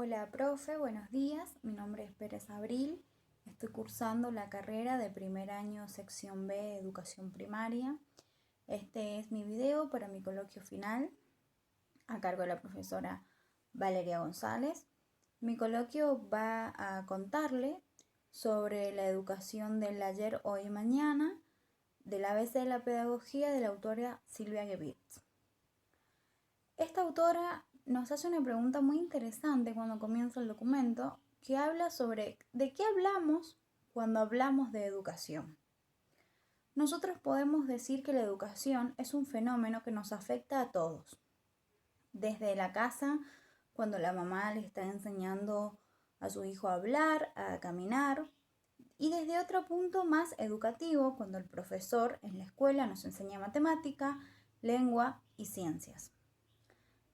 Hola, profe, buenos días. Mi nombre es Pérez Abril. Estoy cursando la carrera de primer año sección B, Educación Primaria. Este es mi video para mi coloquio final a cargo de la profesora Valeria González. Mi coloquio va a contarle sobre la educación del ayer, hoy y mañana del ABC de la pedagogía de la autora Silvia Gebitz. Esta autora nos hace una pregunta muy interesante cuando comienza el documento, que habla sobre ¿de qué hablamos cuando hablamos de educación? Nosotros podemos decir que la educación es un fenómeno que nos afecta a todos. Desde la casa, cuando la mamá le está enseñando a su hijo a hablar, a caminar, y desde otro punto más educativo, cuando el profesor en la escuela nos enseña matemática, lengua y ciencias.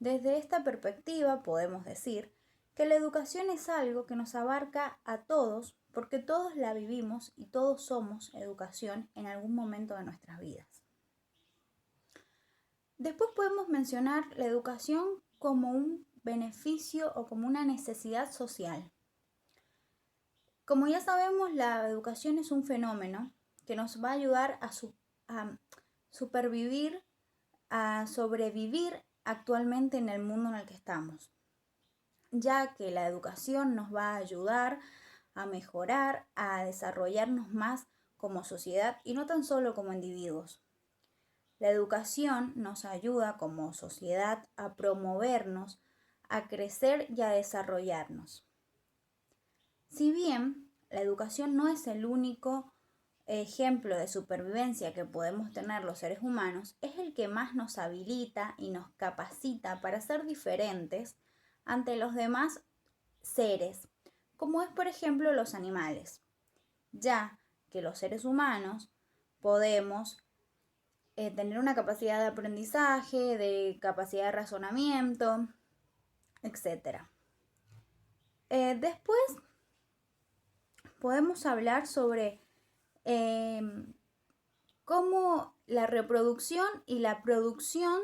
Desde esta perspectiva podemos decir que la educación es algo que nos abarca a todos porque todos la vivimos y todos somos educación en algún momento de nuestras vidas. Después podemos mencionar la educación como un beneficio o como una necesidad social. Como ya sabemos, la educación es un fenómeno que nos va a ayudar a supervivir, a sobrevivir actualmente en el mundo en el que estamos, ya que la educación nos va a ayudar a mejorar, a desarrollarnos más como sociedad y no tan solo como individuos. La educación nos ayuda como sociedad a promovernos, a crecer y a desarrollarnos. Si bien la educación no es el único ejemplo de supervivencia que podemos tener los seres humanos, es el que más nos habilita y nos capacita para ser diferentes ante los demás seres, como es por ejemplo los animales, ya que los seres humanos podemos tener una capacidad de aprendizaje, de capacidad de razonamiento, etc. Después podemos hablar sobre cómo la reproducción y la producción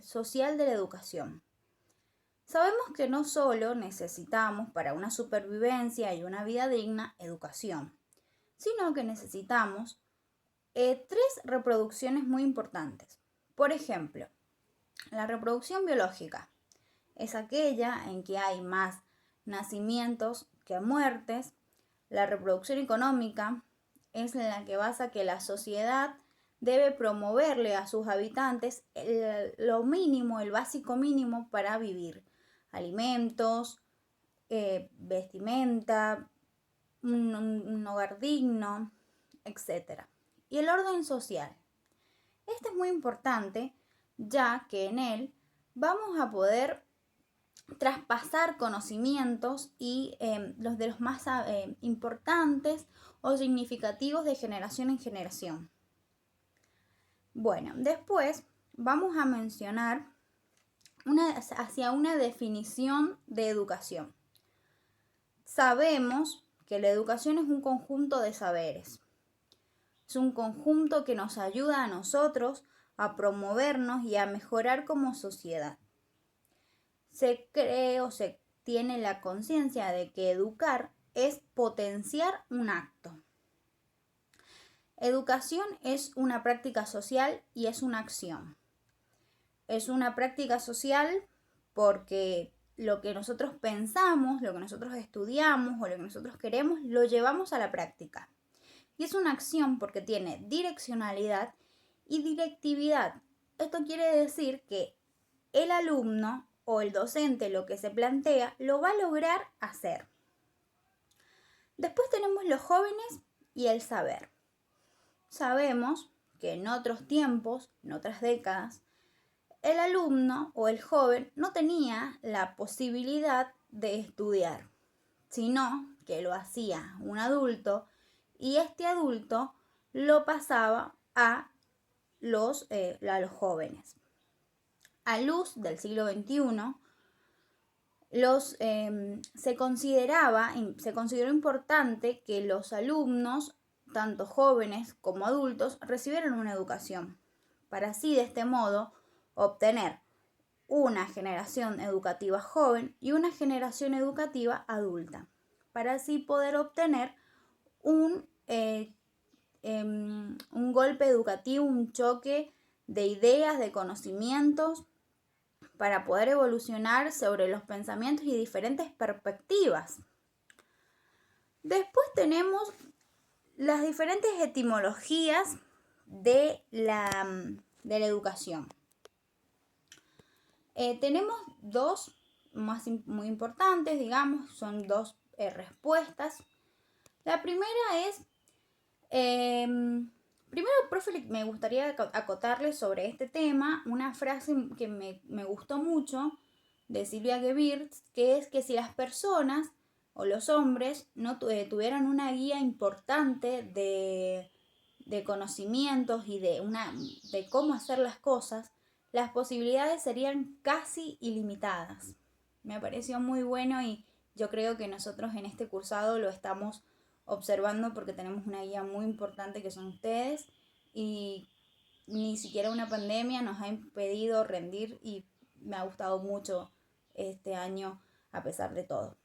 social de la educación. Sabemos que no solo necesitamos para una supervivencia y una vida digna educación, sino que necesitamos tres reproducciones muy importantes. Por ejemplo, la reproducción biológica es aquella en que hay más nacimientos que muertes. La reproducción económica es en la que basa que la sociedad debe promoverle a sus habitantes lo mínimo, el básico mínimo para vivir. Alimentos, vestimenta, un hogar digno, etc. Y el orden social. Este es muy importante, ya que en él vamos a poder traspasar conocimientos y los de los más importantes o significativos de generación en generación. Bueno, después vamos a mencionar hacia una definición de educación. Sabemos que la educación es un conjunto de saberes. Es un conjunto que nos ayuda a nosotros a promovernos y a mejorar como sociedad. Se cree o se tiene la conciencia de que educar es potenciar un acto. Educación es una práctica social y es una acción. Es una práctica social porque lo que nosotros pensamos, lo que nosotros estudiamos o lo que nosotros queremos, lo llevamos a la práctica. Y es una acción porque tiene direccionalidad y directividad. Esto quiere decir que el alumno o el docente lo que se plantea lo va a lograr hacer. Después tenemos los jóvenes y el saber. Sabemos que en otros tiempos, en otras décadas, el alumno o el joven no tenía la posibilidad de estudiar, sino que lo hacía un adulto y este adulto lo pasaba a los jóvenes. A luz del siglo XXI, se consideró importante que los alumnos, tanto jóvenes como adultos, recibieran una educación, para así de este modo obtener una generación educativa joven y una generación educativa adulta, para así poder obtener un golpe educativo, un choque de ideas, de conocimientos, para poder evolucionar sobre los pensamientos y diferentes perspectivas. Después tenemos las diferentes etimologías de la educación. Tenemos dos muy importantes, digamos, son dos respuestas. La primera es, primero, profe, me gustaría acotarle sobre este tema una frase que me gustó mucho de Silvia Gewirtz, que es que si las personas o los hombres no tuvieran una guía importante de conocimientos y de cómo hacer las cosas, las posibilidades serían casi ilimitadas. Me pareció muy bueno y yo creo que nosotros en este cursado lo estamos observando porque tenemos una guía muy importante que son ustedes, y ni siquiera una pandemia nos ha impedido rendir y me ha gustado mucho este año a pesar de todo.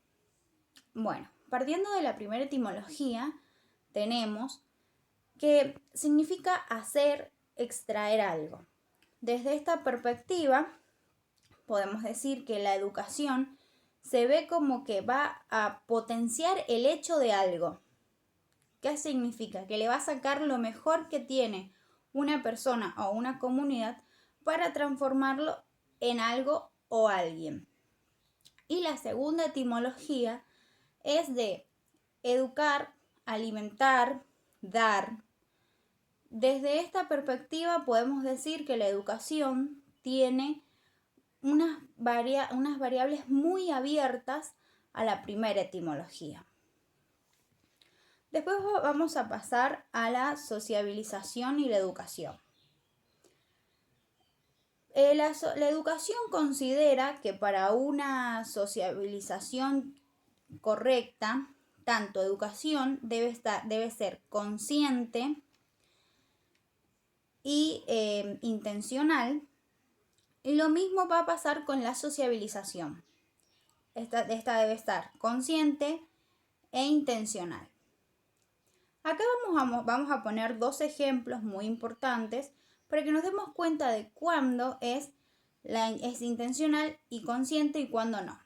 Bueno, partiendo de la primera etimología, tenemos que significa hacer, extraer algo. Desde esta perspectiva, podemos decir que la educación se ve como que va a potenciar el hecho de algo. ¿Qué significa? Que le va a sacar lo mejor que tiene una persona o una comunidad para transformarlo en algo o alguien. Y la segunda etimología es de educar, alimentar, dar. Desde esta perspectiva podemos decir que la educación tiene unas variables muy abiertas a la primera etimología. Después vamos a pasar a la sociabilización y la educación. La educación considera que para una sociabilización correcta, tanto educación debe ser consciente y intencional, y lo mismo va a pasar con la sociabilización. Esta debe estar consciente e intencional. Acá vamos a poner dos ejemplos muy importantes para que nos demos cuenta de cuándo es intencional y consciente y cuándo no.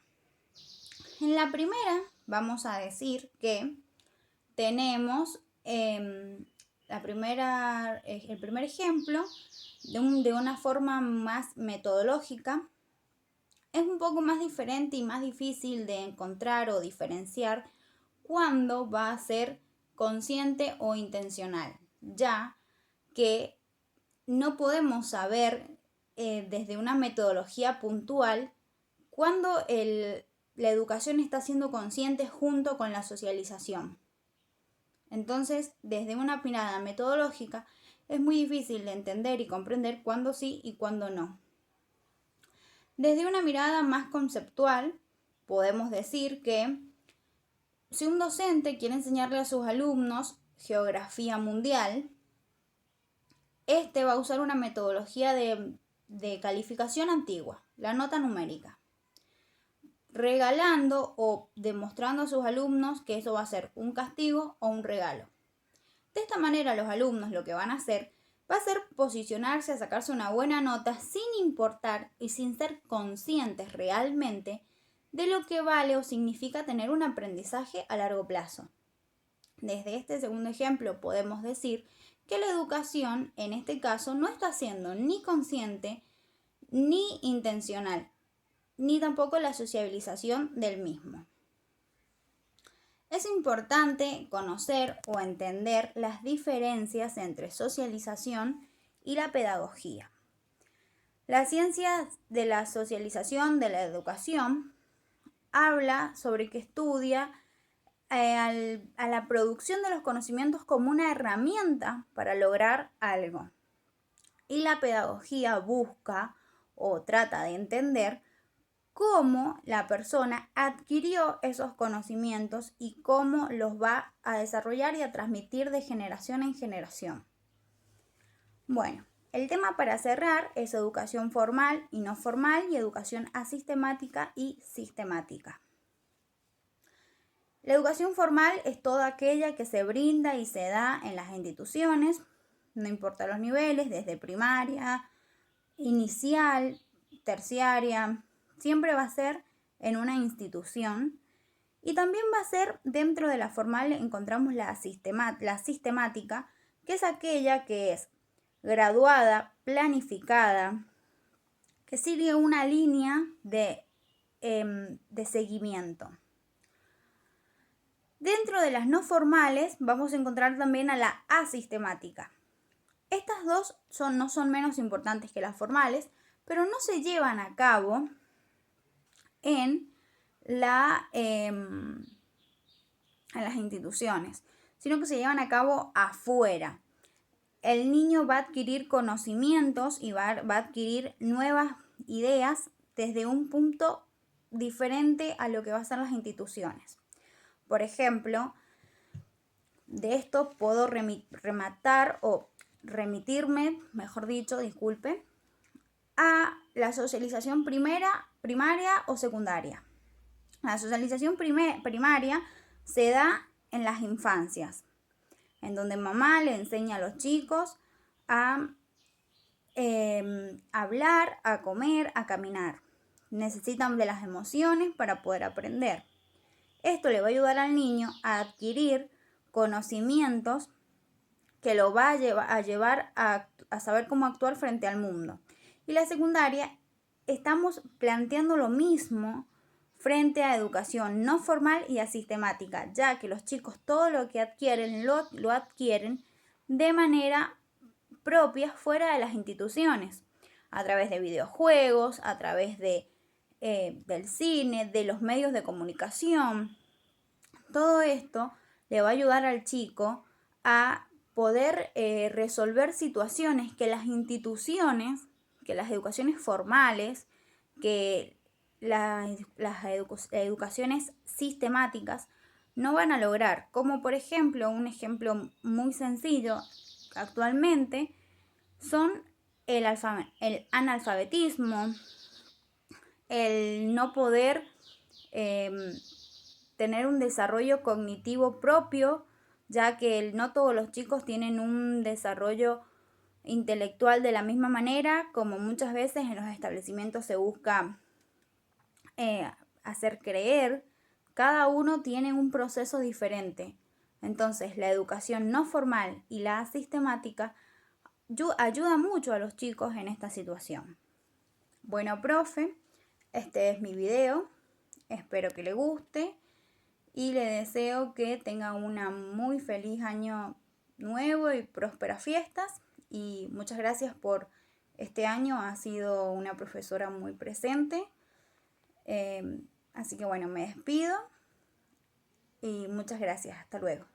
En la primera vamos a decir que tenemos el primer ejemplo de una forma más metodológica. Es un poco más diferente y más difícil de encontrar o diferenciar cuándo va a ser consciente o intencional, ya que no podemos saber desde una metodología puntual cuándo la educación está siendo consciente junto con la socialización. Entonces, desde una mirada metodológica, es muy difícil de entender y comprender cuándo sí y cuándo no. Desde una mirada más conceptual, podemos decir que si un docente quiere enseñarle a sus alumnos geografía mundial, este va a usar una metodología de calificación antigua, la nota numérica, regalando o demostrando a sus alumnos que eso va a ser un castigo o un regalo. De esta manera los alumnos lo que van a hacer va a ser posicionarse a sacarse una buena nota sin importar y sin ser conscientes realmente de lo que vale o significa tener un aprendizaje a largo plazo. Desde este segundo ejemplo podemos decir que la educación en este caso no está siendo ni consciente ni intencional, ni tampoco la sociabilización del mismo. Es importante conocer o entender las diferencias entre socialización y la pedagogía. La ciencia de la socialización de la educación habla sobre que estudia a la producción de los conocimientos como una herramienta para lograr algo. Y la pedagogía busca o trata de entender cómo la persona adquirió esos conocimientos y cómo los va a desarrollar y a transmitir de generación en generación. Bueno, El tema para cerrar es educación formal y no formal y educación asistemática y sistemática. La educación formal es toda aquella que se brinda y se da en las instituciones, no importa los niveles, desde primaria, inicial, terciaria, siempre va a ser en una institución. Y también va a ser dentro de la formal encontramos la sistemática, que es aquella que es graduada, planificada, que sigue una línea de seguimiento. Dentro de las no formales vamos a encontrar también a la asistemática. Estas dos no son menos importantes que las formales, pero no se llevan a cabo en las instituciones, sino que se llevan a cabo afuera. El niño va a adquirir conocimientos y va a adquirir nuevas ideas desde un punto diferente a lo que va a ser las instituciones. Por ejemplo, de esto puedo remitirme, mejor dicho, disculpe, a la socialización primaria o secundaria. La socialización primaria se da en las infancias, en donde mamá le enseña a los chicos a hablar, a comer, a caminar. Necesitan de las emociones para poder aprender. Esto le va a ayudar al niño a adquirir conocimientos que lo va a llevar a saber cómo actuar frente al mundo. Y la secundaria, estamos planteando lo mismo frente a educación no formal y asistemática, ya que los chicos todo lo que adquieren lo adquieren de manera propia fuera de las instituciones, a través de videojuegos, a través del cine, de los medios de comunicación. Todo esto le va a ayudar al chico a poder resolver situaciones que las instituciones, que las educaciones formales, que las educaciones sistemáticas no van a lograr. Como por ejemplo, un ejemplo muy sencillo actualmente son el analfabetismo, el no poder tener un desarrollo cognitivo propio, ya que no todos los chicos tienen un desarrollo intelectual de la misma manera, como muchas veces en los establecimientos se busca hacer creer. Cada uno tiene un proceso diferente. Entonces, la educación no formal y la sistemática ayuda mucho a los chicos en esta situación. Bueno, profe, este es mi video. Espero que le guste y le deseo que tenga un muy feliz año nuevo y prósperas fiestas. Y muchas gracias por este año. Ha sido una profesora muy presente. Así que bueno, me despido y muchas gracias. Hasta luego.